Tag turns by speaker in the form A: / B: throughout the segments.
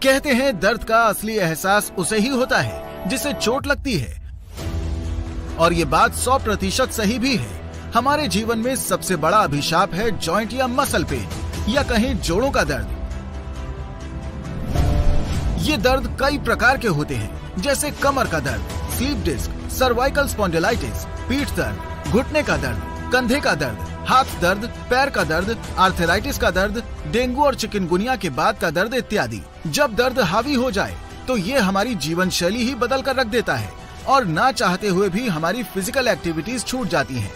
A: कहते हैं दर्द का असली एहसास उसे ही होता है जिसे चोट लगती है, और ये बात 100% सही भी है। हमारे जीवन में सबसे बड़ा अभिशाप है जॉइंट या मसल पेन, या कहें जोड़ों का दर्द। ये दर्द कई प्रकार के होते हैं, जैसे कमर का दर्द, स्लीप डिस्क, सर्वाइकल स्पॉन्डिलाइटिस, पीठ दर्द, घुटने का दर्द, कंधे का दर्द, हाथ दर्द, पैर का दर्द, आर्थराइटिस का दर्द, डेंगू और चिकनगुनिया के बाद का दर्द इत्यादि। जब दर्द हावी हो जाए तो ये हमारी जीवन शैली ही बदल कर रख देता है और ना चाहते हुए भी हमारी फिजिकल एक्टिविटीज छूट जाती हैं।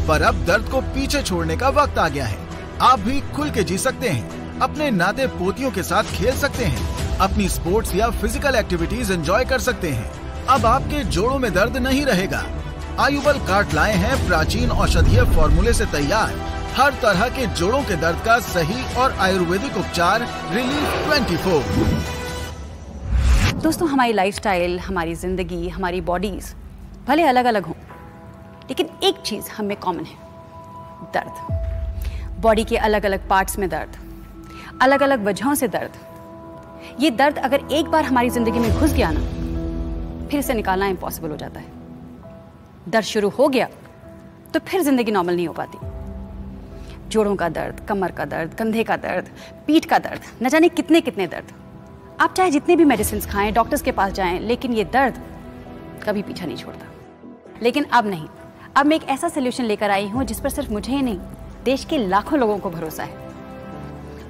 A: पर अब दर्द को पीछे छोड़ने का वक्त आ गया है। आप भी खुल के जी सकते हैं, अपने नाते पोतियों के साथ खेल सकते हैं, अपनी स्पोर्ट्स या फिजिकल एक्टिविटीज एंजॉय कर सकते हैं। अब आपके जोड़ों में दर्द नहीं रहेगा। आयुबल कार्ट लाए हैं प्राचीन औषधीय फॉर्मूले से तैयार हर तरह के जोड़ों के दर्द का सही और आयुर्वेदिक उपचार रिलीफ 24।
B: दोस्तों, हमारी लाइफस्टाइल, हमारी जिंदगी, हमारी बॉडीज भले अलग अलग हों, लेकिन एक चीज हम में कॉमन है, दर्द। बॉडी के अलग अलग पार्ट्स में दर्द, अलग अलग वजहों से दर्द। ये दर्द अगर एक बार हमारी जिंदगी में घुस गया ना, फिर इसे निकालना इम्पॉसिबल हो जाता है। दर्द शुरू हो गया तो फिर जिंदगी नॉर्मल नहीं हो पाती। जोड़ों का दर्द, कमर का दर्द, कंधे का दर्द, पीठ का दर्द, न जाने कितने कितने दर्द। आप चाहे जितने भी मेडिसिन खाएं, डॉक्टर्स के पास जाएं, लेकिन ये दर्द कभी पीछा नहीं छोड़ता। लेकिन अब नहीं, अब मैं एक ऐसा सोल्यूशन लेकर आई हूं जिस पर सिर्फ मुझे ही नहीं, देश के लाखों लोगों को भरोसा है।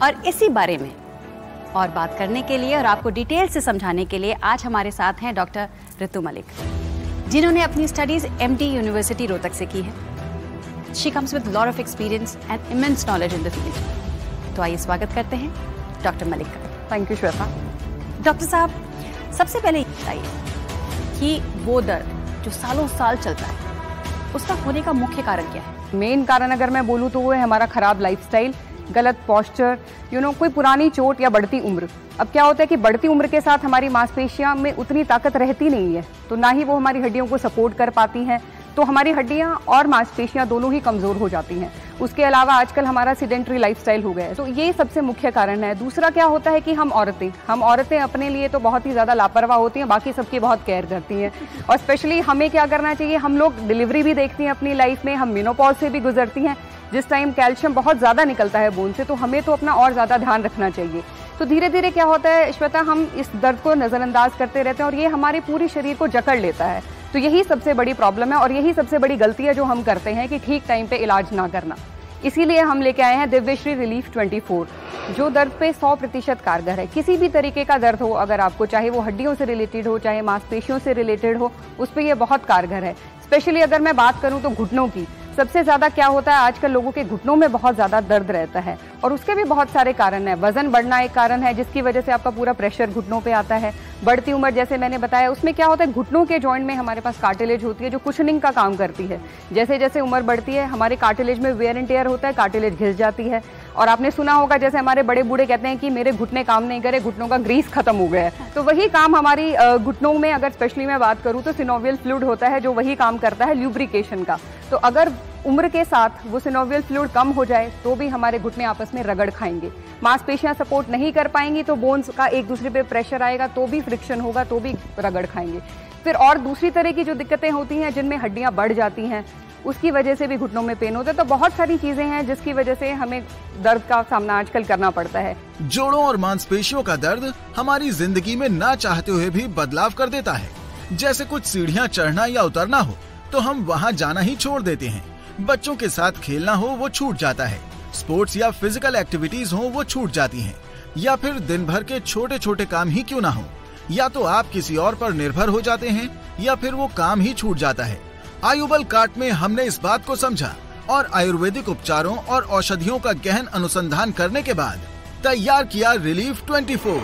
B: और इसी बारे में और बात करने के लिए और आपको डिटेल से समझाने के लिए आज हमारे साथ हैं डॉक्टर रितु मलिक, जिन्होंने अपनी स्टडीज MD यूनिवर्सिटी रोहतक से की है। She comes with lot of experience and immense knowledge in the field. तो आइए स्वागत करते हैं डॉक्टर मलिक का।
C: Thank you Shweta.
B: डॉक्टर साहब, सबसे पहले बताइए कि वो दर्द जो सालों साल चलता है, उसका होने का मुख्य कारण क्या है?
C: मेन कारण अगर मैं बोलूँ तो वो है हमारा खराब लाइफस्टाइल, गलत पोस्चर, कोई पुरानी चोट या बढ़ती उम्र। अब क्या होता है कि बढ़ती उम्र के साथ हमारी मांसपेशियां में उतनी ताकत रहती नहीं है, तो ना ही वो हमारी हड्डियों को सपोर्ट कर पाती हैं, तो हमारी हड्डियां और मांसपेशियां दोनों ही कमज़ोर हो जाती हैं। उसके अलावा आजकल हमारा सीडेंटरी लाइफस्टाइल हो गया है, तो ये सबसे मुख्य कारण है। दूसरा क्या होता है कि हम औरतें अपने लिए तो बहुत ही ज़्यादा लापरवाह होती हैं, बाकी सबकी बहुत केयर करती हैं। और स्पेशली हमें क्या करना चाहिए, हम लोग डिलीवरी भी देखती हैं अपनी लाइफ में, हम मेनोपॉज से भी गुजरती हैं, जिस टाइम कैल्शियम बहुत ज़्यादा निकलता है बोन से, तो हमें तो अपना और ज़्यादा ध्यान रखना चाहिए। तो धीरे धीरे क्या होता है श्वेता, हम इस दर्द को नज़रअंदाज करते रहते हैं और ये हमारे पूरे शरीर को जकड़ लेता है। तो यही सबसे बड़ी प्रॉब्लम है और यही सबसे बड़ी गलती है जो हम करते हैं कि ठीक टाइम पे इलाज ना करना। इसीलिए हम लेके आए हैं दिव्यश्री रिलीफ 24, जो दर्द पे 100% कारगर है। किसी भी तरीके का दर्द हो अगर आपको, चाहे वो हड्डियों से रिलेटेड हो, चाहे मांसपेशियों से रिलेटेड हो, उस पर यह बहुत कारगर है। स्पेशली अगर मैं बात करूं तो घुटनों की, सबसे ज़्यादा क्या होता है आजकल लोगों के घुटनों में बहुत ज़्यादा दर्द रहता है और उसके भी बहुत सारे कारण हैं। वजन बढ़ना एक कारण है जिसकी वजह से आपका पूरा प्रेशर घुटनों पे आता है। बढ़ती उम्र, जैसे मैंने बताया, उसमें क्या होता है, घुटनों के जॉइंट में हमारे पास कार्टिलेज होती है जो कुशनिंग का काम करती है। जैसे जैसे उम्र बढ़ती है हमारे कार्टिलेज में वेयर एंड टेयर होता है, कार्टिलेज घिस जाती है। और आपने सुना होगा जैसे हमारे बड़े बूढ़े कहते हैं कि मेरे घुटने काम नहीं करे, घुटनों का ग्रीस खत्म हो गया है। तो वही काम हमारी घुटनों में, अगर स्पेशली मैं बात करूँ तो सिनोवियल फ्लूइड होता है जो वही काम करता है ल्यूब्रिकेशन का। तो अगर उम्र के साथ वो सिनोवियल फ्लूइड कम हो जाए तो भी हमारे घुटने आपस में रगड़ खाएंगे, मांसपेशियां सपोर्ट नहीं कर पाएंगी तो बोन्स का एक दूसरे पे प्रेशर आएगा, तो भी फ्रिक्शन होगा, तो भी रगड़ खाएंगे। फिर और दूसरी तरह की जो दिक्कतें होती हैं जिनमें हड्डियां बढ़ जाती हैं, उसकी वजह से भी घुटनों में पेन होता है। तो बहुत सारी चीजें हैं जिसकी वजह से हमें दर्द का सामना आजकल करना पड़ता है।
A: जोड़ों और मांसपेशियों का दर्द हमारी जिंदगी में ना चाहते हुए भी बदलाव कर देता है। जैसे कुछ सीढ़ियाँ चढ़ना या उतरना हो तो हम वहाँ जाना ही छोड़ देते हैं। बच्चों के साथ खेलना हो वो छूट जाता है, स्पोर्ट्स या फिजिकल एक्टिविटीज हो वो छूट जाती हैं, या फिर दिन भर के छोटे छोटे काम ही क्यों ना हो, या तो आप किसी और पर निर्भर हो जाते हैं या फिर वो काम ही छूट जाता है। आयुबल कार्ट में हमने इस बात को समझा और आयुर्वेदिक उपचारों और औषधियों का गहन अनुसंधान करने के बाद तैयार किया रिलीफ 24,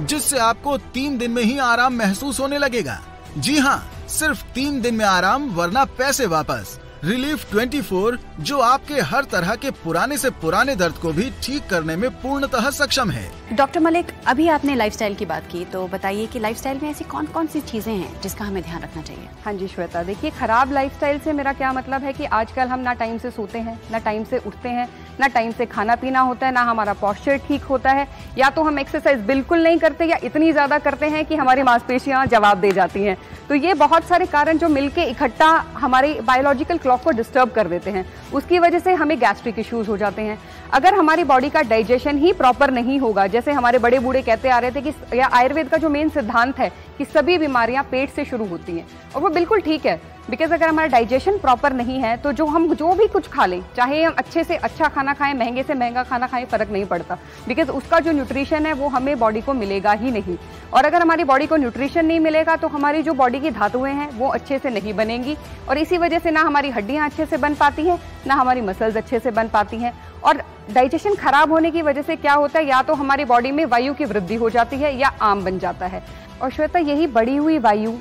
A: जिससे आपको 3 दिन में ही आराम महसूस होने लगेगा। जी हाँ, सिर्फ 3 दिन में आराम वरना पैसे वापस। रिलीफ 24 जो आपके हर तरह के पुराने से पुराने दर्द को भी ठीक करने में पूर्णतः सक्षम है।
B: डॉक्टर मलिक, अभी आपने लाइफस्टाइल की बात की, तो बताइए कि लाइफस्टाइल में ऐसी कौन कौन सी चीजें हैं जिसका हमें ध्यान रखना चाहिए?
C: हाँ जी श्वेता, देखिए खराब लाइफस्टाइल से मेरा क्या मतलब है कि आजकल हम ना टाइम से सोते हैं, ना टाइम से उठते हैं, ना टाइम से खाना पीना होता है, ना हमारा पॉस्चर ठीक होता है, या तो हम एक्सरसाइज बिल्कुल नहीं करते या इतनी ज़्यादा करते हैं कि हमारी मांसपेशियां जवाब दे जाती हैं। तो ये बहुत सारे कारण जो मिलके इकट्ठा हमारी बायोलॉजिकल क्लॉक को डिस्टर्ब कर देते हैं, उसकी वजह से हमें गैस्ट्रिक इश्यूज हो जाते हैं। अगर हमारी बॉडी का डाइजेशन ही प्रॉपर नहीं होगा, जैसे हमारे बड़े बूढ़े कहते आ रहे थे कि या आयुर्वेद का जो मेन सिद्धांत है कि सभी बीमारियां पेट से शुरू होती हैं, और वो बिल्कुल ठीक है, बिकॉज अगर हमारा डाइजेशन प्रॉपर नहीं है तो हम जो भी कुछ खा लें, चाहे हम अच्छे से अच्छा खाना खाएं, महंगे से महंगा खाना खाएं, फर्क नहीं पड़ता, बिकॉज उसका जो न्यूट्रिशन है वो हमें बॉडी को मिलेगा ही नहीं। और अगर हमारी बॉडी को न्यूट्रिशन नहीं मिलेगा तो हमारी जो बॉडी की धातुएं हैं वो अच्छे से नहीं बनेंगी, और इसी वजह से ना हमारी हड्डियां अच्छे से बन पाती हैं, ना हमारी मसल्स अच्छे से बन पाती हैं। और डाइजेशन खराब होने की वजह से क्या होता है, या तो हमारी बॉडी में वायु की वृद्धि हो जाती है या आम बन जाता है। और श्वेता, यही बढ़ी हुई वायु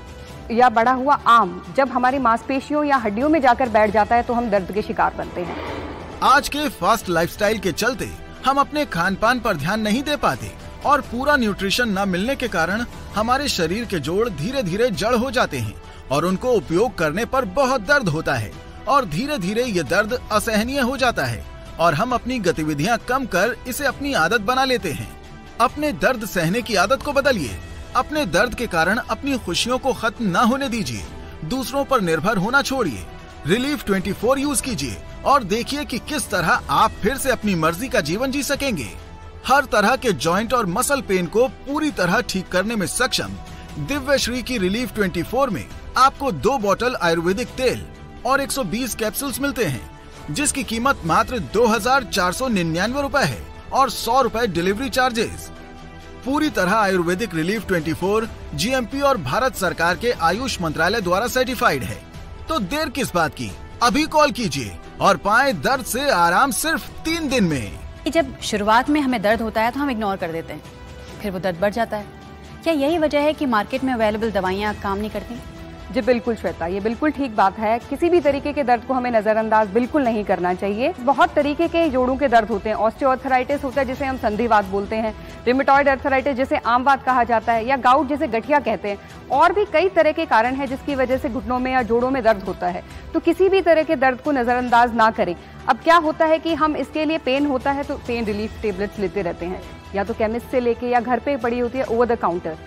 C: या बढ़ा हुआ आम जब हमारी मांसपेशियों या हड्डियों में जाकर बैठ जाता है तो हम दर्द के शिकार बनते हैं।
A: आज के फास्ट लाइफस्टाइल के चलते हम अपने खान पान पर ध्यान नहीं दे पाते और पूरा न्यूट्रिशन न मिलने के कारण हमारे शरीर के जोड़ धीरे धीरे जड़ हो जाते हैं और उनको उपयोग करने पर बहुत दर्द होता है, और धीरे धीरे ये दर्द असहनीय हो जाता है और हम अपनी गतिविधियां कम कर इसे अपनी आदत बना लेते हैं। अपने दर्द सहने की आदत को बदलिए। अपने दर्द के कारण अपनी खुशियों को खत्म न होने दीजिए। दूसरों पर निर्भर होना छोड़िए। रिलीफ 24 यूज कीजिए और देखिए कि किस तरह आप फिर से अपनी मर्जी का जीवन जी सकेंगे। हर तरह के जॉइंट और मसल पेन को पूरी तरह ठीक करने में सक्षम दिव्य श्री की रिलीफ 24 में आपको 2 बोतल आयुर्वेदिक तेल और 120 कैप्सूल्स मिलते हैं, जिसकी कीमत मात्र 2499 रुपए है और 100 रुपए डिलीवरी चार्जेस। पूरी तरह आयुर्वेदिक रिलीफ 24 जीएमपी और भारत सरकार के आयुष मंत्रालय द्वारा सर्टिफाइड है। तो देर किस बात की, अभी कॉल कीजिए और पाएं दर्द से आराम सिर्फ 3 दिन में।
B: जब शुरुआत में हमें दर्द होता है तो हम इग्नोर कर देते हैं, फिर वो दर्द बढ़ जाता है। क्या यही वजह है कि मार्केट में अवेलेबल दवाइयाँ काम नहीं करती?
C: जी बिल्कुल श्वेता, ये बिल्कुल ठीक बात है। किसी भी तरीके के दर्द को हमें नजरअंदाज बिल्कुल नहीं करना चाहिए। बहुत तरीके के जोड़ों के दर्द होते हैं। ऑस्टियोआर्थराइटिस होता है जिसे हम संधिवात बोलते हैं, रिमेटॉइड अर्थराइटिस जिसे आमवात कहा जाता है, या गाउट जिसे गठिया कहते हैं। और भी कई तरह के कारण हैं जिसकी वजह से घुटनों में या जोड़ों में दर्द होता है। तो किसी भी तरह के दर्द को नजरअंदाज ना करें। अब क्या होता है कि हम इसके लिए पेन होता है तो पेन रिलीफ टेबलेट्स लेते रहते हैं, या तो केमिस्ट से लेके या घर पे पड़ी होती है ओवर द काउंटर।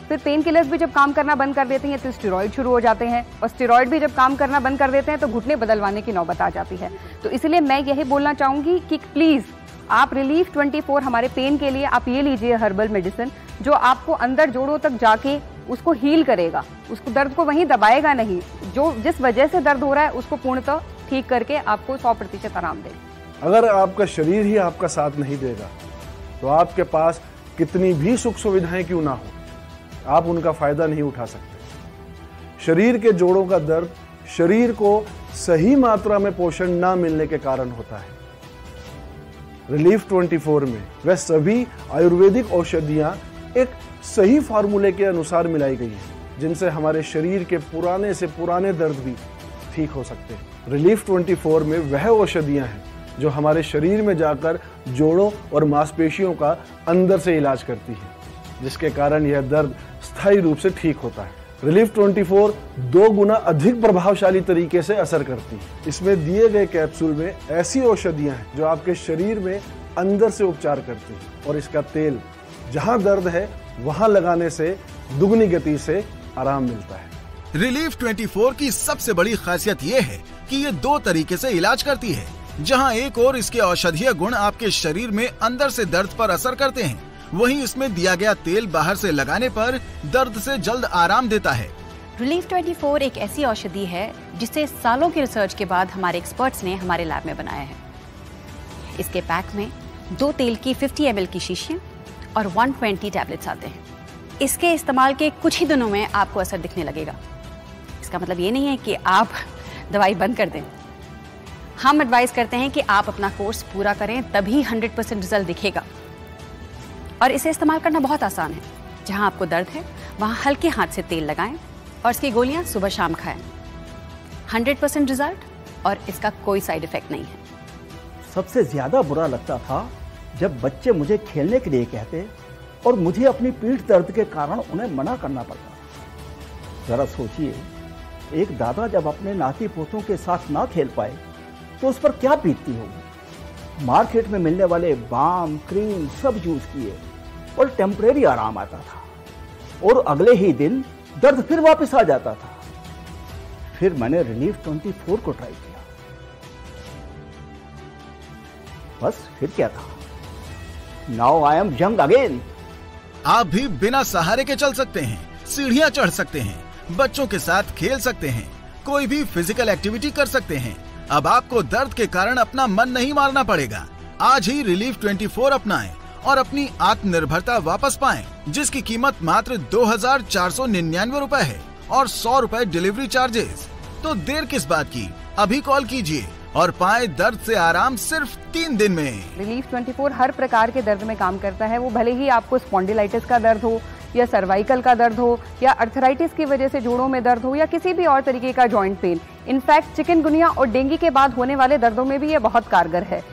C: फिर पेन किलर्स भी जब काम करना बंद कर देते हैं तो स्टेरॉइड शुरू हो जाते हैं, और स्टेरॉइड भी जब काम करना बंद कर देते हैं तो घुटने बदलवाने की नौबत आ जाती है। तो इसलिए मैं यही बोलना चाहूंगी कि प्लीज आप रिलीफ 24 हमारे पेन के लिए आप ये लीजिए हर्बल मेडिसिन, जो आपको अंदर जोड़ों तक जाके उसको हील करेगा, उसको दर्द को वहीं दबाएगा नहीं, जो जिस वजह से दर्द हो रहा है उसको पूर्णतः ठीक करके आपको 100% आराम देगा।
D: अगर आपका शरीर ही आपका साथ नहीं देगा तो आपके पास कितनी भी सुख सुविधाएं क्यों ना हो, आप उनका फायदा नहीं उठा सकते। शरीर के जोड़ों का दर्द शरीर को सही मात्रा में पोषण ना मिलने के कारण होता है। रिलीफ 24 में वह सभी आयुर्वेदिक औषधियां एक सही फार्मूले के अनुसार मिलाई गई हैं, जिनसे हमारे शरीर के पुराने से पुराने दर्द भी ठीक हो सकते हैं। रिलीफ 24 में वह औषधियां हैं जो हमारे शरीर में जाकर जोड़ों और मांसपेशियों का अंदर से इलाज करती हैं, जिसके कारण यह दर्द स्थायी रूप से ठीक होता है। रिलीफ 24 2 गुना अधिक प्रभावशाली तरीके से असर करती है। इसमें दिए गए कैप्सूल में ऐसी औषधियां हैं जो आपके शरीर में अंदर से उपचार करती हैं, और इसका तेल जहां दर्द है वहां लगाने से दुगनी गति से आराम मिलता है।
A: रिलीफ 24 की सबसे बड़ी खासियत ये है कि ये 2 तरीके से इलाज करती है। जहां एक और इसके औषधीय गुण आपके शरीर में अंदर से दर्द पर असर करते हैं, वहीं इसमें दिया गया तेल बाहर से लगाने पर दर्द से जल्द आराम देता है।
B: रिलीफ 24 एक ऐसी औषधि है जिसे सालों की रिसर्च के बाद हमारे एक्सपर्ट्स ने हमारे लैब में बनाया है। इसके पैक में 2 तेल की 50 ml की शीशियां और 120 टैबलेट्स आते हैं। इसके इस्तेमाल के कुछ ही दिनों में आपको असर दिखने लगेगा। इसका मतलब ये नहीं है कि आप दवाई बंद कर दें। हम एडवाइस करते हैं कि आप अपना कोर्स पूरा करें, तभी 100% रिजल्ट दिखेगा। और इसे इस्तेमाल करना बहुत आसान है। जहां आपको दर्द है वहां हल्के हाथ से तेल लगाएं और इसकी गोलियां सुबह शाम खाएं। 100% रिजल्ट और इसका कोई साइड इफेक्ट नहीं है।
E: सबसे ज्यादा बुरा लगता था जब बच्चे मुझे खेलने के लिए कहते और मुझे अपनी पीठ दर्द के कारण उन्हें मना करना पड़ता। जरा सोचिए, एक दादा जब अपने नाती पोतों के साथ ना खेल पाए तो उस पर क्या बीतती होगी। मार्केट में मिलने वाले बाम, क्रीम सब यूज किए और टेम्परेरी आराम आता था और अगले ही दिन दर्द फिर वापस आ जाता था। फिर मैंने रिलीफ 24 को ट्राई किया। बस फिर क्या था, now I am young again.
A: आप भी बिना सहारे के चल सकते हैं, सीढ़ियां चढ़ सकते हैं, बच्चों के साथ खेल सकते हैं, कोई भी फिजिकल एक्टिविटी कर सकते हैं। अब आपको दर्द के कारण अपना मन नहीं मारना पड़ेगा। आज ही रिलीफ 24 अपनाएं और अपनी आत्मनिर्भरता वापस पाएं, जिसकी कीमत मात्र 2,499 रुपए है और 100 रुपए डिलीवरी चार्जेस। तो देर किस बात की, अभी कॉल कीजिए और पाएं दर्द से आराम सिर्फ 3 दिन में।
C: रिलीफ 24 हर प्रकार के दर्द में काम करता है। वो भले ही आपको स्पॉन्डिलाइटिस का दर्द हो या सर्वाइकल का दर्द हो या अर्थराइटिस की वजह से जोड़ों में दर्द हो या किसी भी और तरीके का जॉइंट पेन। इनफैक्ट चिकनगुनिया और डेंगू के बाद होने वाले दर्दों में भी ये बहुत कारगर है।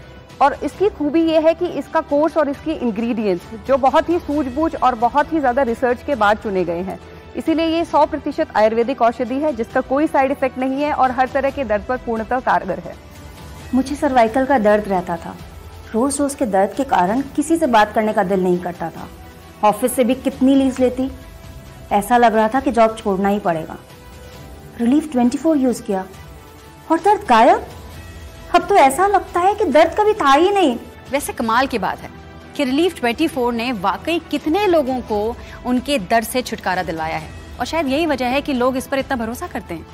C: और इसकी खूबी ये है कि इसका कोर्स और इसकी इंग्रेडिएंट्स जो बहुत ही सूझबूझ और बहुत ही ज्यादा रिसर्च के बाद चुने गए हैं, इसीलिए ये 100% आयुर्वेदिक औषधि है जिसका कोई साइड इफेक्ट नहीं है और हर तरह के दर्द पर पूर्णतः कारगर है।
F: मुझे सर्वाइकल का दर्द रहता था। रोज रोज के दर्द के कारण किसी से बात करने का दिल नहीं करता था। ऑफिस से भी कितनी लीव लेती, ऐसा लग रहा था कि जॉब छोड़ना ही पड़ेगा। रिलीफ 24 यूज किया और दर्द गायब। अब तो ऐसा लगता है कि दर्द कभी था ही नहीं।
B: वैसे कमाल की बात है कि रिलीफ 24 ने वाकई कितने लोगों को उनके दर्द से छुटकारा दिलवाया है और शायद यही वजह है कि लोग इस पर इतना भरोसा करते हैं।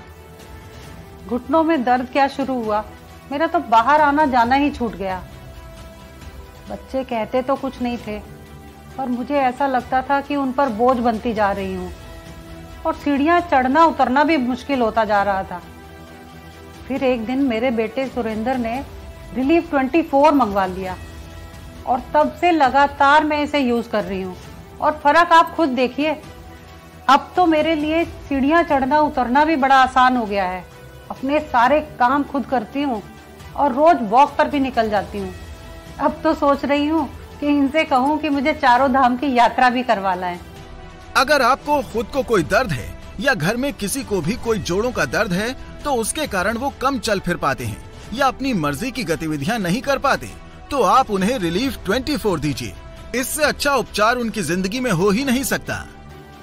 G: घुटनों में दर्द क्या शुरू हुआ, मेरा तो बाहर आना जाना ही छूट गया। बच्चे कहते तो कुछ नहीं थे पर मुझे ऐसा लगता था कि उन पर बोझ बनती जा रही हूँ और सीढ़ियाँ चढ़ना उतरना भी मुश्किल होता जा रहा था। फिर एक दिन मेरे बेटे सुरेंद्र ने रिलीफ 24 मंगवा लिया और तब से लगातार मैं इसे यूज कर रही हूँ और फर्क आप खुद देखिए। अब तो मेरे लिए सीढ़ियाँ चढ़ना उतरना भी बड़ा आसान हो गया है। अपने सारे काम खुद करती हूँ और रोज वॉक पर भी निकल जाती हूँ। अब तो सोच रही हूँ कि इनसे कहूँ कि मुझे चारों धाम की यात्रा भी करवा लाएं।
A: अगर आपको खुद को कोई दर्द है या घर में किसी को भी कोई जोड़ों का दर्द है तो उसके कारण वो कम चल फिर पाते हैं या अपनी मर्जी की गतिविधियां नहीं कर पाते, तो आप उन्हें रिलीफ 24 दीजिए। इससे अच्छा उपचार उनकी जिंदगी में हो ही नहीं सकता।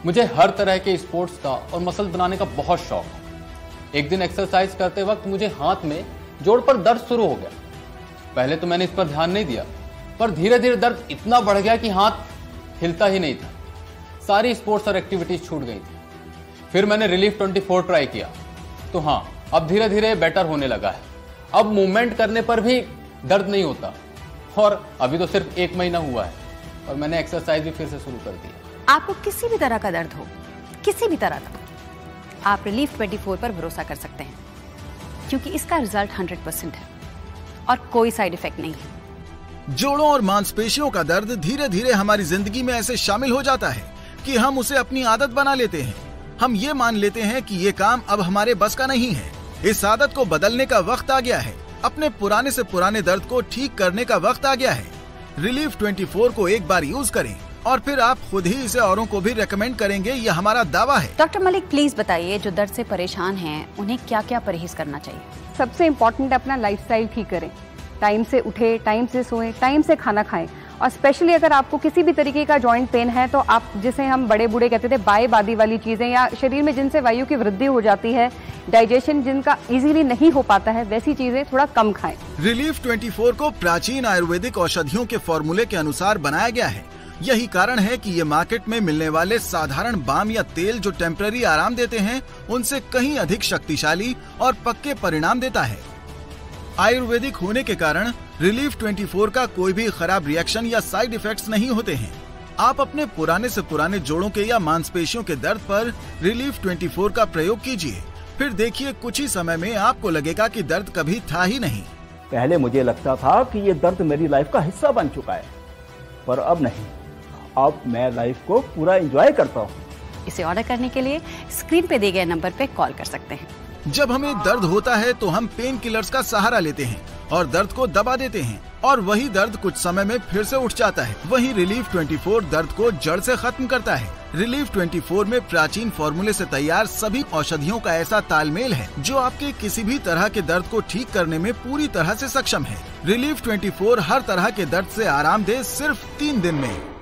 H: मुझे हर तरह के स्पोर्ट्स का और मसल बनाने का बहुत शौक है। एक दिन एक्सरसाइज करते वक्त मुझे हाथ में जोड़ पर दर्द शुरू हो गया। पहले तो मैंने इस पर ध्यान नहीं दिया, पर धीरे धीरे दर्द इतना बढ़ गया कि हाथ हिलता ही नहीं था। सारी स्पोर्ट्स और एक्टिविटीज छूट गई थी। फिर मैंने रिलीफ 24 ट्राई किया तो हाँ, अब धीरे धीरे बेटर होने लगा है। अब मूवमेंट करने पर भी दर्द नहीं होता और अभी तो सिर्फ 1 महीना हुआ है और मैंने एक्सरसाइज भी फिर से शुरू कर दी।
B: आपको किसी भी तरह का दर्द हो, किसी भी तरह का, आप रिलीफ 24 पर भरोसा कर सकते हैं क्योंकि इसका रिजल्ट 100% है और कोई साइड इफेक्ट नहीं है।
A: जोड़ों और मांसपेशियों का दर्द धीरे धीरे हमारी जिंदगी में ऐसे शामिल हो जाता है कि हम उसे अपनी आदत बना लेते हैं। हम ये मान लेते हैं कि ये काम अब हमारे बस का नहीं है। इस आदत को बदलने का वक्त आ गया है। अपने पुराने से पुराने दर्द को ठीक करने का वक्त आ गया है। रिलीफ 24 को एक बार यूज करें और फिर आप खुद ही इसे औरों को भी रेकमेंड करेंगे, ये हमारा दावा है।
B: डॉक्टर मलिक प्लीज बताइए, जो दर्द से परेशान हैं उन्हें क्या क्या परहेज करना चाहिए?
C: सबसे इम्पोर्टेंट अपना लाइफस्टाइल ठीक करें। टाइम से उठे, टाइम से सोएं, टाइम से खाना खाएं और स्पेशली अगर आपको किसी भी तरीके का जॉइंट पेन है तो आप, जिसे हम बड़े बूढ़े कहते थे बाय बादी वाली चीजें या शरीर में जिनसे वायु की वृद्धि हो जाती है, डाइजेशन जिनका इजीली नहीं हो पाता है, वैसी चीजें थोड़ा कम खाएं।
A: रिलीफ 24 को प्राचीन आयुर्वेदिक औषधियों के फॉर्मूले के अनुसार बनाया गया है। यही कारण है कि ये मार्केट में मिलने वाले साधारण बाम या तेल जो टेम्पररी आराम देते हैं उनसे कहीं अधिक शक्तिशाली और पक्के परिणाम देता है। आयुर्वेदिक होने के कारण रिलीफ 24 का कोई भी खराब रिएक्शन या साइड इफेक्ट्स नहीं होते हैं। आप अपने पुराने से पुराने जोड़ों के या मांसपेशियों के दर्द पर रिलीफ 24 का प्रयोग कीजिए, फिर देखिए कुछ ही समय में आपको लगेगा कि दर्द कभी था ही नहीं।
E: पहले मुझे लगता था कि ये दर्द मेरी लाइफ का हिस्सा बन चुका है, पर अब नहीं। अब मैं लाइफ को पूरा एंजॉय करता हूँ।
B: इसे ऑर्डर करने के लिए स्क्रीन पे दिए गए नंबर पे कॉल कर सकते हैं।
A: जब हमें दर्द होता है तो हम पेन किलर्स का सहारा लेते हैं और दर्द को दबा देते हैं और वही दर्द कुछ समय में फिर से उठ जाता है। वहीं रिलीफ 24 दर्द को जड़ से खत्म करता है। रिलीफ 24 में प्राचीन फॉर्मूले से तैयार सभी औषधियों का ऐसा तालमेल है जो आपके किसी भी तरह के दर्द को ठीक करने में पूरी तरह से सक्षम है। रिलीफ 24 हर तरह के दर्द से आराम दे सिर्फ 3 दिन में।